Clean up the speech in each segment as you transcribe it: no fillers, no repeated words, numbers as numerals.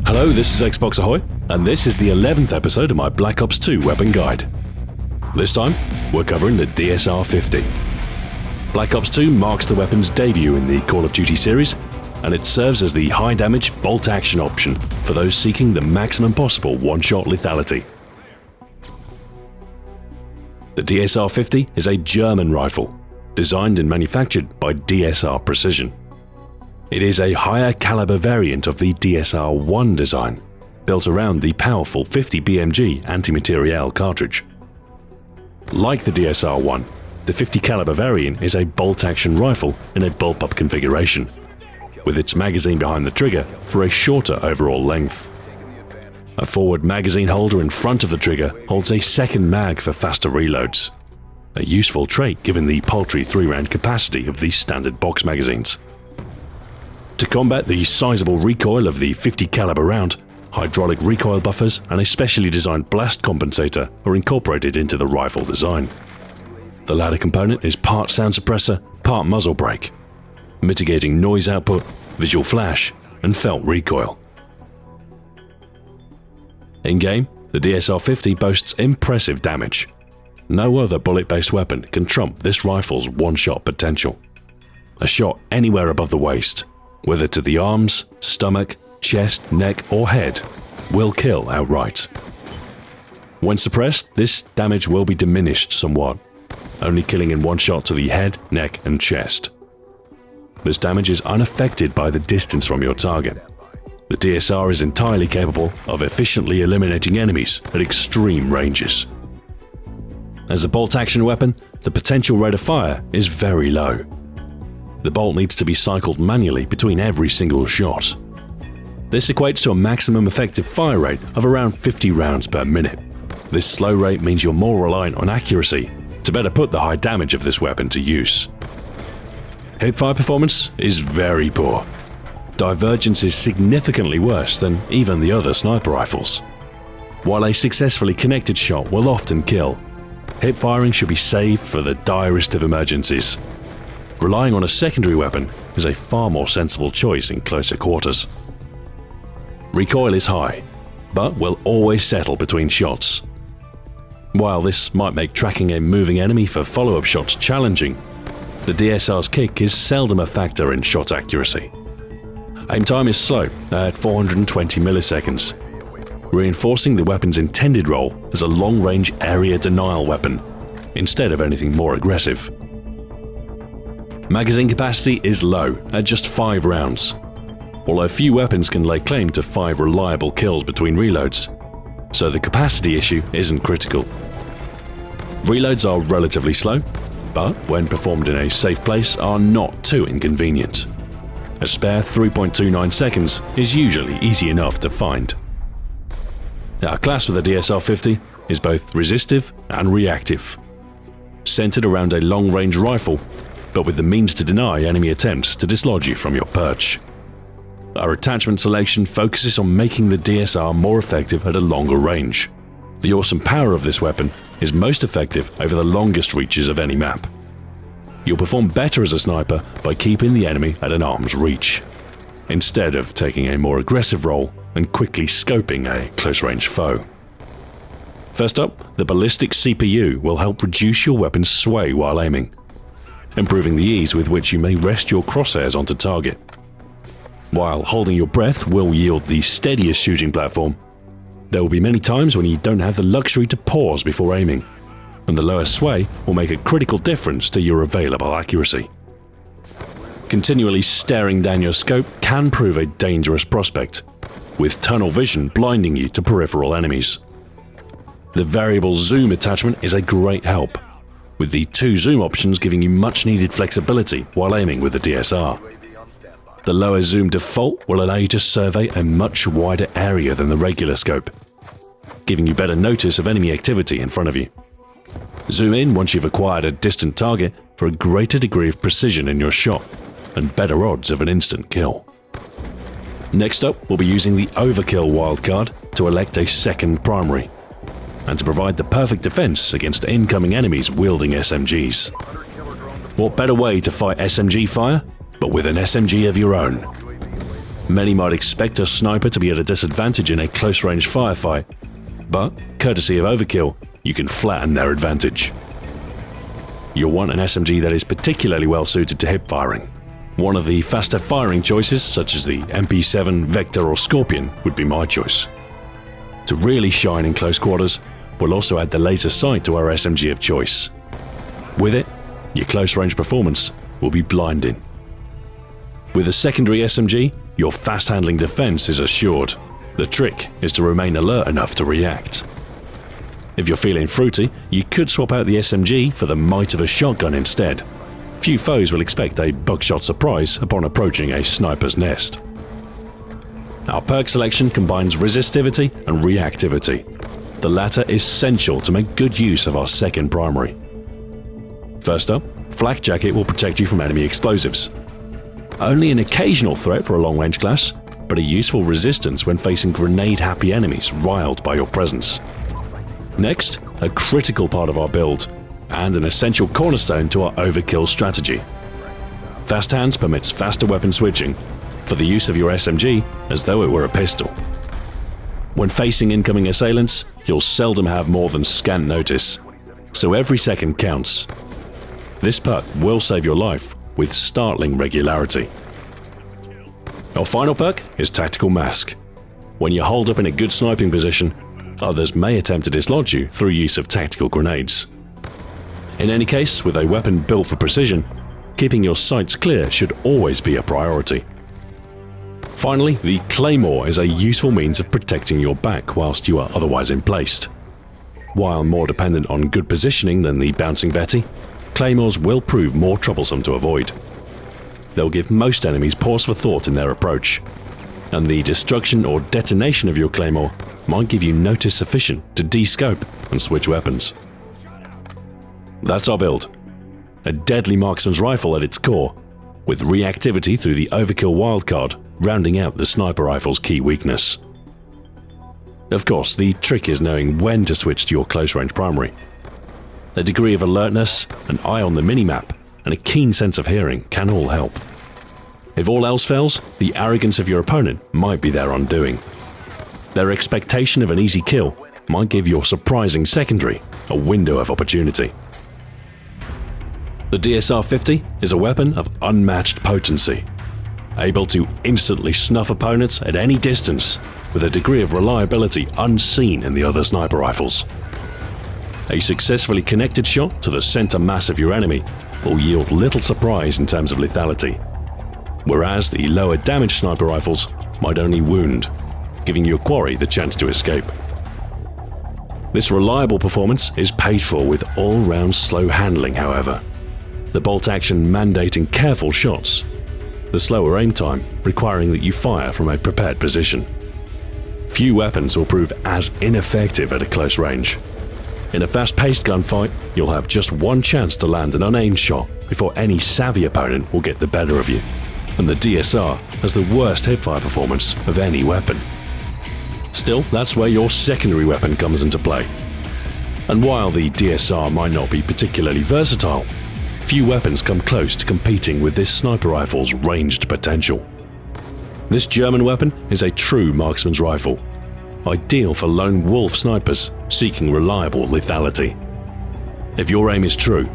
Hello, this is Xbox Ahoy, and this is the 11th episode of my Black Ops 2 weapon guide. This time, we're covering the DSR 50. Black Ops 2 marks the weapon's debut in the Call of Duty series, and it serves as the high-damage bolt-action option for those seeking the maximum possible one-shot lethality. The DSR 50 is a German rifle, designed and manufactured by DSR Precision. It is a higher-calibre variant of the DSR 1 design, built around the powerful 50 BMG anti-materiel cartridge. Like the DSR 1, the 50 caliber variant is a bolt-action rifle in a bullpup configuration, with its magazine behind the trigger for a shorter overall length. A forward magazine holder in front of the trigger holds a second mag for faster reloads, a useful trait given the paltry 3-round capacity of these standard box magazines. To combat the sizeable recoil of the 50 caliber round, hydraulic recoil buffers and a specially designed blast compensator are incorporated into the rifle design. The latter component is part sound suppressor, part muzzle brake, mitigating noise output, visual flash, and felt recoil. In-game, the DSR 50 boasts impressive damage. No other bullet-based weapon can trump this rifle's one-shot potential. A shot anywhere above the waist, whether to the arms, stomach, chest, neck, or head, will kill outright. When suppressed, this damage will be diminished somewhat, only killing in one shot to the head, neck, and chest. This damage is unaffected by the distance from your target. The DSR is entirely capable of efficiently eliminating enemies at extreme ranges. As a bolt-action weapon, the potential rate of fire is very low. The bolt needs to be cycled manually between every single shot. This equates to a maximum effective fire rate of around 50 rounds per minute. This slow rate means you're more reliant on accuracy to better put the high damage of this weapon to use. Hipfire performance is very poor. Divergence is significantly worse than even the other sniper rifles. While a successfully connected shot will often kill, hipfiring should be saved for the direst of emergencies. Relying on a secondary weapon is a far more sensible choice in closer quarters. Recoil is high, but will always settle between shots. While this might make tracking a moving enemy for follow-up shots challenging, the DSR's kick is seldom a factor in shot accuracy. Aim time is slow at 420 milliseconds, reinforcing the weapon's intended role as a long-range area denial weapon, instead of anything more aggressive. Magazine capacity is low at just 5 rounds, although few weapons can lay claim to 5 reliable kills between reloads, so the capacity issue isn't critical. Reloads are relatively slow, but when performed in a safe place are not too inconvenient. A spare 3.29 seconds is usually easy enough to find. Our class with the DSR 50 is both resistive and reactive, centered around a long-range rifle, but with the means to deny enemy attempts to dislodge you from your perch. Our attachment selection focuses on making the DSR more effective at a longer range. The awesome power of this weapon is most effective over the longest reaches of any map. You'll perform better as a sniper by keeping the enemy at an arm's reach, instead of taking a more aggressive role and quickly scoping a close-range foe. First up, the ballistic CPU will help reduce your weapon's sway while aiming, improving the ease with which you may rest your crosshairs onto target. While holding your breath will yield the steadiest shooting platform, there will be many times when you don't have the luxury to pause before aiming, and the lower sway will make a critical difference to your available accuracy. Continually staring down your scope can prove a dangerous prospect, with tunnel vision blinding you to peripheral enemies. The variable zoom attachment is a great help, with the 2 zoom options giving you much needed flexibility while aiming with the DSR. The lower zoom default will allow you to survey a much wider area than the regular scope, giving you better notice of enemy activity in front of you. Zoom in once you've acquired a distant target for a greater degree of precision in your shot and better odds of an instant kill. Next up, we'll be using the Overkill wildcard to elect a second primary, and to provide the perfect defense against incoming enemies wielding SMGs. What better way to fight SMG fire but with an SMG of your own? Many might expect a sniper to be at a disadvantage in a close-range firefight, but, courtesy of Overkill, you can flatten their advantage. You'll want an SMG that is particularly well suited to hip firing. One of the faster firing choices, such as the MP7, Vector or Scorpion, would be my choice. To really shine in close quarters, we'll also add the laser sight to our SMG of choice. With it, your close-range performance will be blinding. With a secondary SMG, your fast-handling defense is assured. The trick is to remain alert enough to react. If you're feeling fruity, you could swap out the SMG for the might of a shotgun instead. Few foes will expect a buckshot surprise upon approaching a sniper's nest. Our perk selection combines resistivity and reactivity. The latter is essential to make good use of our second primary. First up, Flak Jacket will protect you from enemy explosives. Only an occasional threat for a long-range class, but a useful resistance when facing grenade-happy enemies riled by your presence. Next, a critical part of our build, and an essential cornerstone to our Overkill strategy. Fast Hands permits faster weapon switching for the use of your SMG as though it were a pistol. When facing incoming assailants, you'll seldom have more than scant notice, so every second counts. This perk will save your life with startling regularity. Our final perk is Tactical Mask. When you're holed up in a good sniping position, others may attempt to dislodge you through use of tactical grenades. In any case, with a weapon built for precision, keeping your sights clear should always be a priority. Finally, the Claymore is a useful means of protecting your back whilst you are otherwise emplaced. While more dependent on good positioning than the Bouncing Betty, Claymores will prove more troublesome to avoid. They'll give most enemies pause for thought in their approach, and the destruction or detonation of your Claymore might give you notice sufficient to de-scope and switch weapons. That's our build. A deadly marksman's rifle at its core, with reactivity through the Overkill wildcard rounding out the sniper rifle's key weakness. Of course, the trick is knowing when to switch to your close-range primary. A degree of alertness, an eye on the minimap, and a keen sense of hearing can all help. If all else fails, the arrogance of your opponent might be their undoing. Their expectation of an easy kill might give your surprising secondary a window of opportunity. The DSR 50 is a weapon of unmatched potency, able to instantly snuff opponents at any distance with a degree of reliability unseen in the other sniper rifles. A successfully connected shot to the center mass of your enemy will yield little surprise in terms of lethality, whereas the lower damage sniper rifles might only wound, giving your quarry the chance to escape. This reliable performance is paid for with all-round slow handling, however, the bolt action mandating careful shots, the slower aim time requiring that you fire from a prepared position. Few weapons will prove as ineffective at a close range. In a fast-paced gunfight, you'll have just one chance to land an unaimed shot before any savvy opponent will get the better of you, and the DSR has the worst hipfire performance of any weapon. Still, that's where your secondary weapon comes into play. And while the DSR might not be particularly versatile, few weapons come close to competing with this sniper rifle's ranged potential. This German weapon is a true marksman's rifle, ideal for lone wolf snipers seeking reliable lethality. If your aim is true,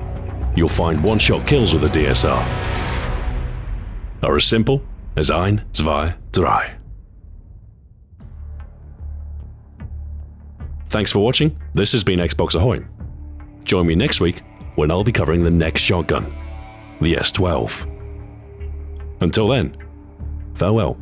you'll find one-shot kills with a DSR. Are as simple as 1, 2, 3. Thanks for watching. This has been Xbox Ahoy. Join me next week when I'll be covering the next shotgun, the S12. Until then, farewell.